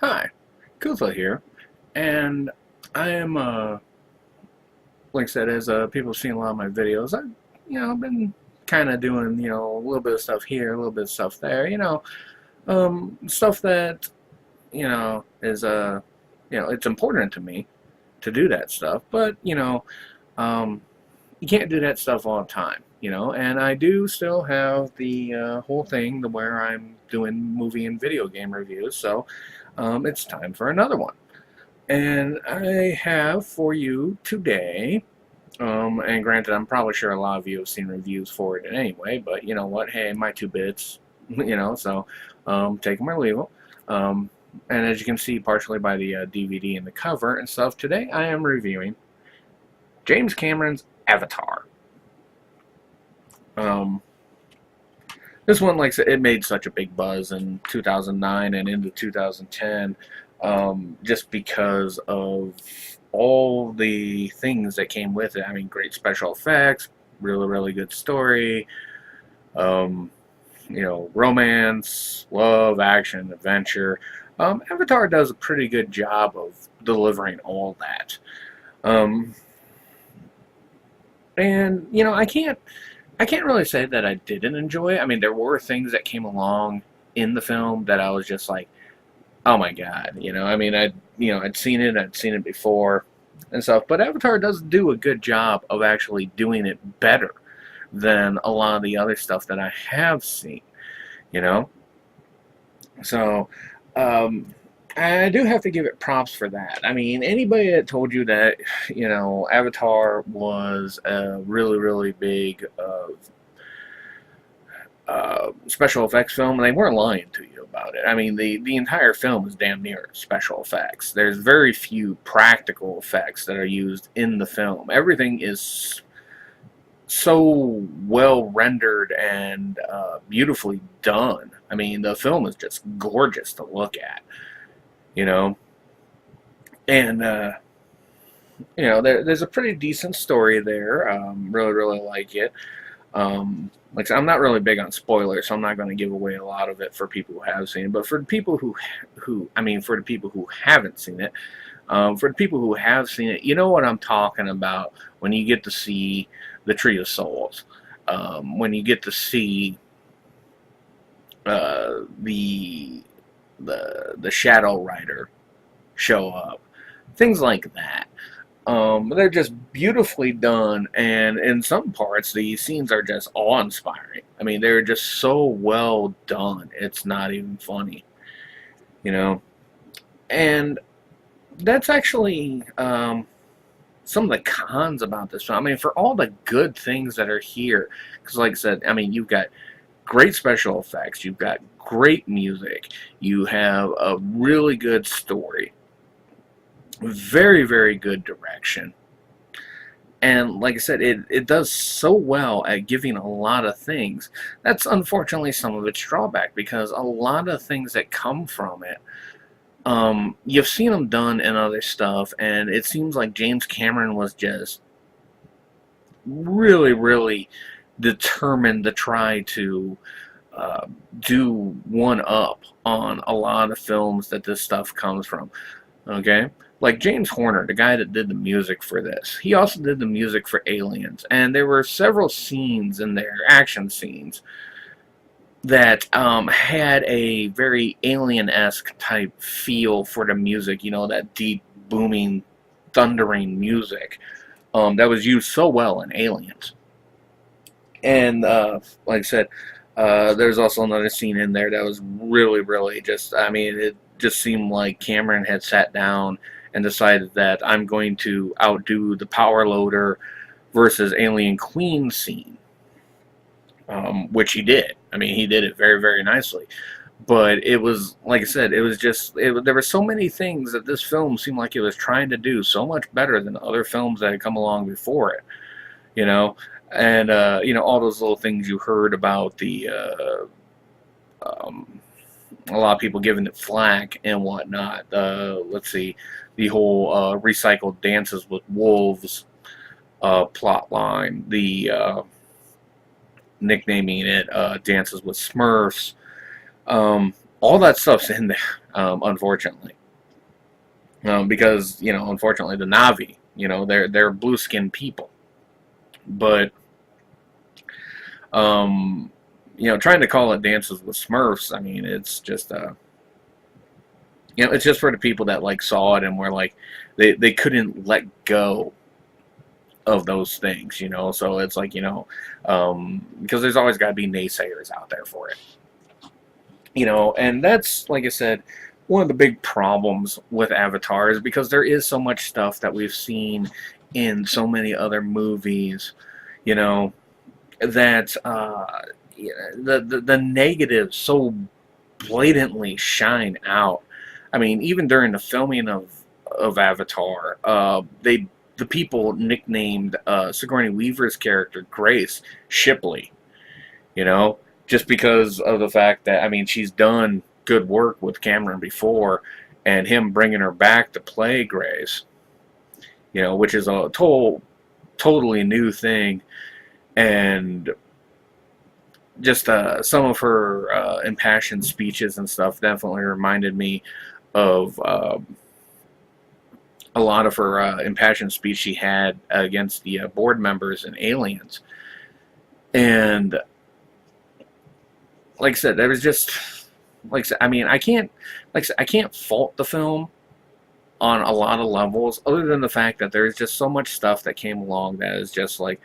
Hi, Cuthla here, and I am, like I said, as people have seen a lot of my videos, I've been kind of doing, a little bit of stuff here, a little bit of stuff there, stuff that, is, it's important to me to do that stuff, but, um, you can't do that stuff all the time, and I do still have the whole thing where I'm doing movie and video game reviews, so it's time for another one. And I have for you today, and granted, I'm probably sure a lot of you have seen reviews for it anyway, but you know what? Hey, my two bits, so take them or leave them. And as you can see, partially by the DVD and the cover and stuff, today I am reviewing James Cameron's Avatar. This one, like I said, it made such a big buzz in 2009 and into 2010, just because of all the things that came with it. I mean, great special effects, really, really good story, romance, love, action, adventure. Avatar does a pretty good job of delivering all that. And I can't really say that I didn't enjoy it. I mean, there were things that came along in the film that I was just like, oh my god, I mean, I'd seen it before and stuff, but Avatar does do a good job of actually doing it better than a lot of the other stuff that I have seen, So, I do have to give it props for that. I mean, anybody that told you that, Avatar was a really, really big special effects film, and they weren't lying to you about it. I mean, the entire film is damn near special effects. There's very few practical effects that are used in the film. Everything is so well rendered and beautifully done. I mean, the film is just gorgeous to look at, and there's a pretty decent story there. Really, really like it. Like I said, I'm not really big on spoilers, so I'm not going to give away a lot of it for people who have seen it. But for the people for the people who haven't seen it, for the people who have seen it, you know what I'm talking about when you get to see the Tree of Souls, when you get to see the Shadow Rider show up, things like that. They're just beautifully done, and in some parts, the scenes are just awe-inspiring. I mean, they're just so well done, it's not even funny, And that's actually some of the cons about this film. I mean, for all the good things that are here, because like I said, I mean, you've got great special effects, you've got great music, you have a really good story, very, very good direction. And like I said, it does so well at giving a lot of things. That's unfortunately some of its drawback, because a lot of things that come from it, you've seen them done in other stuff, and it seems like James Cameron was just really, really determined to try to do one up on a lot of films that this stuff comes from. Okay? Like James Horner, the guy that did the music for this, he also did the music for Aliens, and there were several scenes in there, action scenes, that had a very alien-esque type feel for the music, that deep, booming, thundering music that was used so well in Aliens. And like I said, there's also another scene in there that was really, really just, I mean, it just seemed like Cameron had sat down and decided that I'm going to outdo the Power Loader versus Alien Queen scene, which he did. I mean, he did it very, very nicely. But it was, like I said, it was just, there were so many things that this film seemed like it was trying to do so much better than other films that had come along before it, and, all those little things you heard about the, a lot of people giving it flack and whatnot. Let's see, the whole recycled Dances with Wolves plot line, the nicknaming it Dances with Smurfs, all that stuff's in there. unfortunately. Because, unfortunately, the Na'vi, they're blue-skinned people. But, um, trying to call it Dances with Smurfs, I mean, it's just, it's just for the people that, like, saw it and were, like, they couldn't let go of those things, so it's like, because there's always got to be naysayers out there for it. And that's, like I said, one of the big problems with Avatar is because there is so much stuff that we've seen in so many other movies, that the negatives so blatantly shine out. I mean, even during the filming of Avatar, the people nicknamed Sigourney Weaver's character Grace Shipley, you know, just because of the fact that, I mean, she's done good work with Cameron before, and him bringing her back to play Grace, which is a totally new thing, and just some of her impassioned speeches and stuff definitely reminded me of a lot of her impassioned speech she had against the board members and aliens. And like I said, there was just, like I said, I mean, I can't fault the film on a lot of levels, other than the fact that there's just so much stuff that came along that is just like,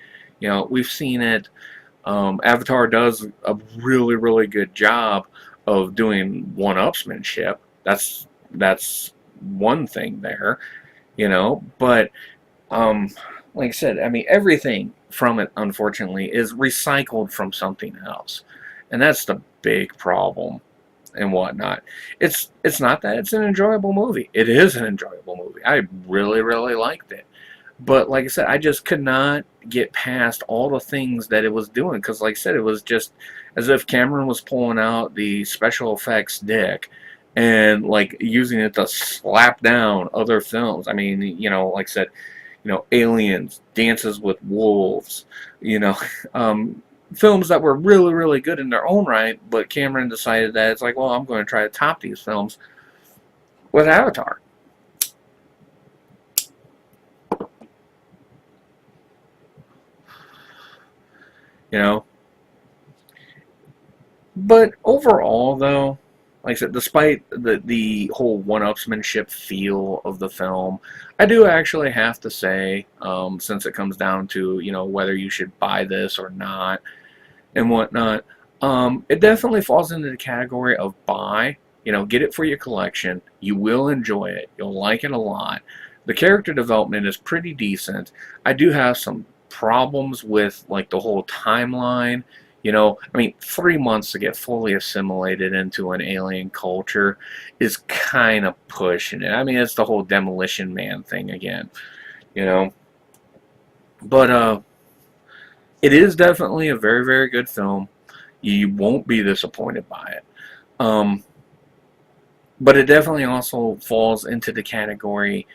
we've seen it. Avatar does a really, really good job of doing one-upsmanship. That's one thing there, but like I said, I mean, everything from it, unfortunately, is recycled from something else, and that's the big problem and whatnot. It's not that it's an enjoyable movie. It is an enjoyable movie. I really, really liked it. But like I said, I just could not get past all the things that it was doing. Because like I said, it was just as if Cameron was pulling out the special effects dick and like using it to slap down other films. I mean, like I said, Aliens, Dances with Wolves, films that were really, really good in their own right, but Cameron decided that it's like, well, I'm going to try to top these films with Avatar. But overall, though, like I said, despite the whole one-upsmanship feel of the film, I do actually have to say, since it comes down to, whether you should buy this or not and whatnot, it definitely falls into the category of buy. Get it for your collection. You will enjoy it. You'll like it a lot. The character development is pretty decent. I do have some problems with, like, the whole timeline. I mean, 3 months to get fully assimilated into an alien culture is kind of pushing it. I mean, it's the whole Demolition Man thing again, But it is definitely a very, very good film. You won't be disappointed by it. But it definitely also falls into the category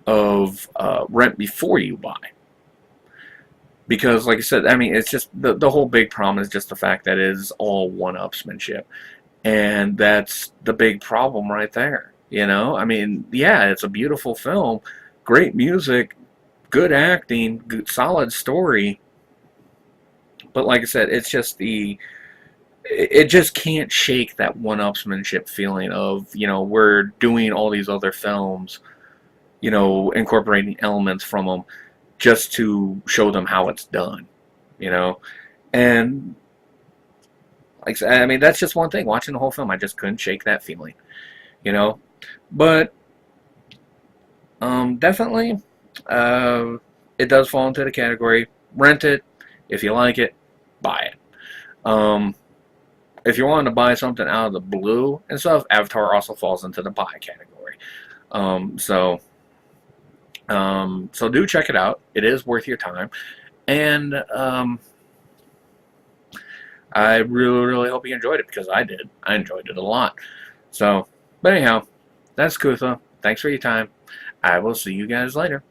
of rent before you buy. Because, like I said, I mean, it's just the whole big problem is just the fact that it is all one-upsmanship. And that's the big problem right there. I mean, yeah, it's a beautiful film, great music, good acting, good, solid story. But like I said, it's just it just can't shake that one-upsmanship feeling of, we're doing all these other films, incorporating elements from them, just to show them how it's done, and like I said, I mean, that's just one thing. Watching the whole film, I just couldn't shake that feeling, but definitely, it does fall into the category. Rent it if you like it, buy it. If you're wanting to buy something out of the blue and stuff, Avatar also falls into the buy category. So do check it out. It is worth your time. And I really, really hope you enjoyed it, because I did. I enjoyed it a lot. So, but anyhow, that's Cuthla. Thanks for your time. I will see you guys later.